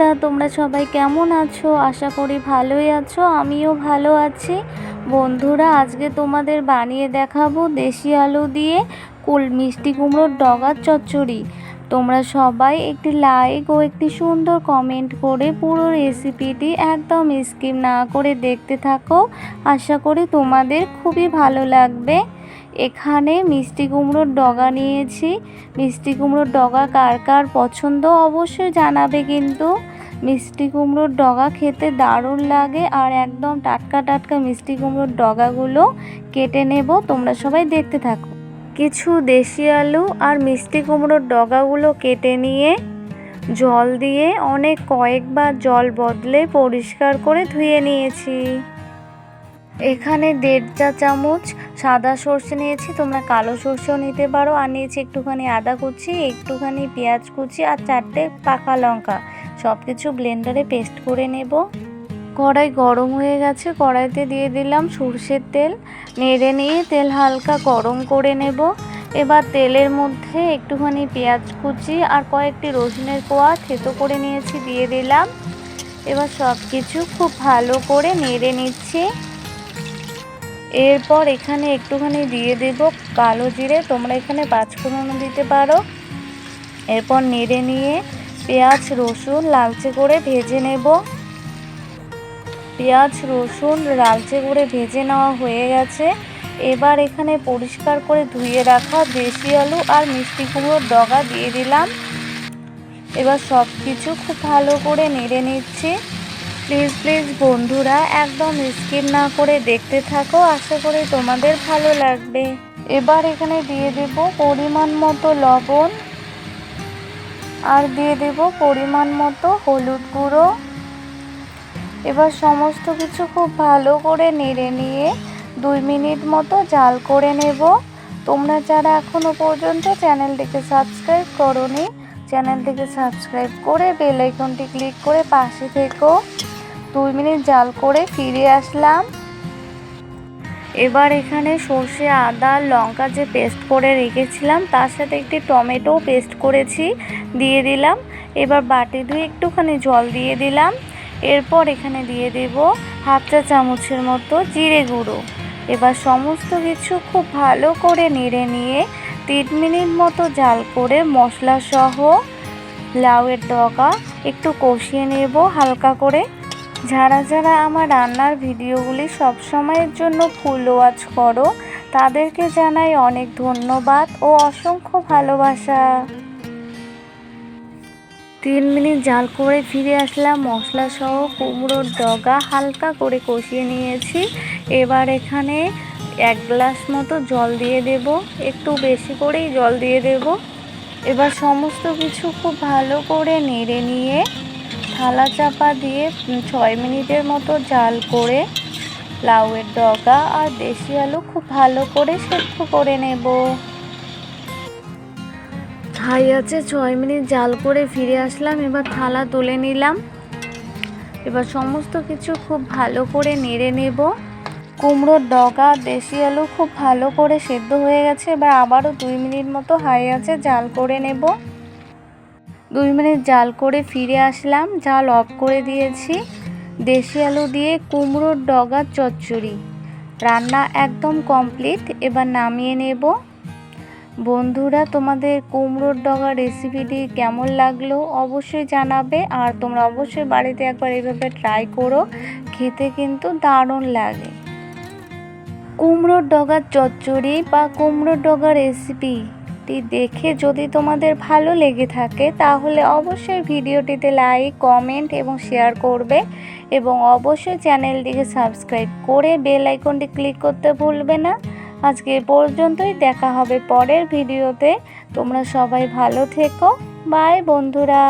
বন্ধুরা, তোমরা সবাই কেমন আছো? আশা করি ভালোই আছো। আমিও ভালো আছি। বন্ধুরা, আজকে তোমাদের বানিয়ে দেখাবো দেশি আলু দিয়ে মিষ্টি কুমড়োর ডগার চচ্চড়ি। তোমরা সবাই একটি লাইক ও একটি সুন্দর কমেন্ট করে পুরো রেসিপিটি একদম স্কিপ না করে দেখতে থাকো। আশা করি তোমাদের খুবই ভালো লাগবে। এখানে মিষ্টি কুমড়োর ডগা নিয়েছি। মিষ্টি কুমড়োর ডগা কার কার পছন্দ অবশ্যই জানাবে। কিন্তু মিষ্টি কুমড়োর ডগা খেতে দারুণ লাগে। আর একদম টাটকা টাটকা মিষ্টি কুমড়োর ডগাগুলো কেটে নেব। তোমরা সবাই দেখতে থাকো। কিছু দেশি আলু আর মিষ্টি কুমড়োর ডগাগুলো কেটে নিয়ে জল দিয়ে কয়েকবার জল বদলে পরিষ্কার করে ধুয়ে নিয়েছি। এখানে 1.5 চা চামচ সাদা সর্ষে নিয়েছি, তোমরা কালো সর্ষেও নিতে পারো। আর নিয়েছি একটুখানি আদা কুচি, একটুখানি পেঁয়াজ কুচি আর 4টে পাকা লঙ্কা। সব কিছু ব্লেন্ডারে পেস্ট করে নেব। কড়াই গরম হয়ে গেছে, কড়াইতে দিয়ে দিলাম সর্ষের তেল। নেড়ে নিয়ে তেল হালকা গরম করে নেব। এবার তেলের মধ্যে একটুখানি পেঁয়াজ কুচি আর কয়েকটি রসুনের কোয়া থেতো করে নিয়েছি দিয়ে দিলাম। এবার সব কিছু খুব ভালো করে নেড়ে নিচ্ছি। এরপর এখানে একটুখানি দিয়ে দেব কালো জিরে, তোমরা এখানে 5 ফোড়ন দিতে পারো। এরপর নেড়ে নিয়ে পেঁয়াজ রসুন লালচে করে ভেজে নেব। পেঁয়াজ রসুন লালচে করে ভেজে নেওয়া হয়ে গেছে। এবার এখানে পরিষ্কার করে ধুয়ে রাখা দেশি আলু আর মিষ্টি কুমড়োর ডগা দিয়ে দিলাম। এবার সব কিছু খুব ভালো করে নেড়ে নিচ্ছি। প্লিজ বন্ধুরা, একদম স্কিপ না করে দেখতে থাকো। আশা করি তোমাদের ভালো লাগবে। এবার এখানে দিয়ে দেব পরিমাণ মতো লবণ আর দিয়ে দেব পরিমাণ মতো হলুদ গুঁড়ো। এবার সমস্ত কিছু খুব ভালো করে নেড়ে নিয়ে 2 মিনিট মতো জাল করে নেব। তোমরা যারা এখনো পর্যন্ত চ্যানেলটিকে সাবস্ক্রাইব করোনি, চ্যানেলটিকে সাবস্ক্রাইব করে বেল আইকনটি ক্লিক করে পাশে থেকো। 2 মিনিট জাল করে ফিরে আসলাম। এবার এখানে সর্ষে আদা লঙ্কা যে পেস্ট করে রেখেছিলাম তার সাথে একটি টমেটো পেস্ট করেছি দিয়ে দিলাম। এবার বাটি ধুয়ে একটুখানি জল দিয়ে দিলাম। এরপর এখানে দিয়ে দেব 1/2 চা চামচের মতো জিরে গুঁড়ো। এবার সমস্ত কিছু খুব ভালো করে নেড়ে নিয়ে 3 মিনিট মতো জাল করে মশলা সহ লাউয়ের ডগা একটু কষিয়ে নেব হালকা করে। যারা যারা আমার রান্নার ভিডিওগুলি সবসময়ের জন্য ফুল ওয়াচ করো, তাদেরকে জানাই অনেক ধন্যবাদ ও অসংখ্য ভালোবাসা। 3 মিনিট জাল করে ফিরে আসলাম। মশলা সহ কুমড়োর ডগা হালকা করে কষিয়ে নিয়েছি। এবার এখানে 1 গ্লাস মতো জল দিয়ে দেব, একটু বেশি করেই জল দিয়ে দেব। এবার সমস্ত কিছু খুব ভালো করে নেড়ে নিয়ে থালা চাপা দিয়ে 6 মিনিটের মতো জাল করে লাউয়ের ডগা আর দেশি আলু খুব ভালো করে সেদ্ধ করে নেব। হাই আছে 6 মিনিট জাল করে ফিরে আসলাম। এবার থালা তুলে নিলাম। এবার সমস্ত কিছু খুব ভালো করে নেড়ে নেব। কুমড়োর ডগা দেশি আলু খুব ভালো করে সেদ্ধ হয়ে গেছে। এবার আবারও 2 মিনিট মতো হাই আছে জাল করে নেব। 2 মিনিট জাল করে ফিরে আসলাম। জাল অফ করে দিয়েছি। দেশি আলু দিয়ে কুমড়োর ডগার চচ্চড়ি রান্না একদম কমপ্লিট। এবার নামিয়ে নেব। বন্ধুরা, তোমাদের কুমড়োর ডগা রেসিপিটি কেমন লাগলো অবশ্যই জানাবে। আর তোমরা অবশ্যই বাড়িতে একবার এইভাবে ট্রাই করো, খেতে কিন্তু দারুণ লাগে। কুমড়োর ডগার চচ্চড়ি বা কুমড়োর ডগা রেসিপিটি দেখে যদি তোমাদের ভালো লেগে থাকে তাহলে অবশ্যই ভিডিওটিতে লাইক কমেন্ট এবং শেয়ার করবে। এবং অবশ্যই চ্যানেলটিকে সাবস্ক্রাইব করে বেল আইকনটি ক্লিক করতে ভুলবে না। আজকে এ পর্যন্তই, দেখা হবে পরের ভিডিওতে। তোমরা সবাই ভালো থেকো। বাই বন্ধুরা।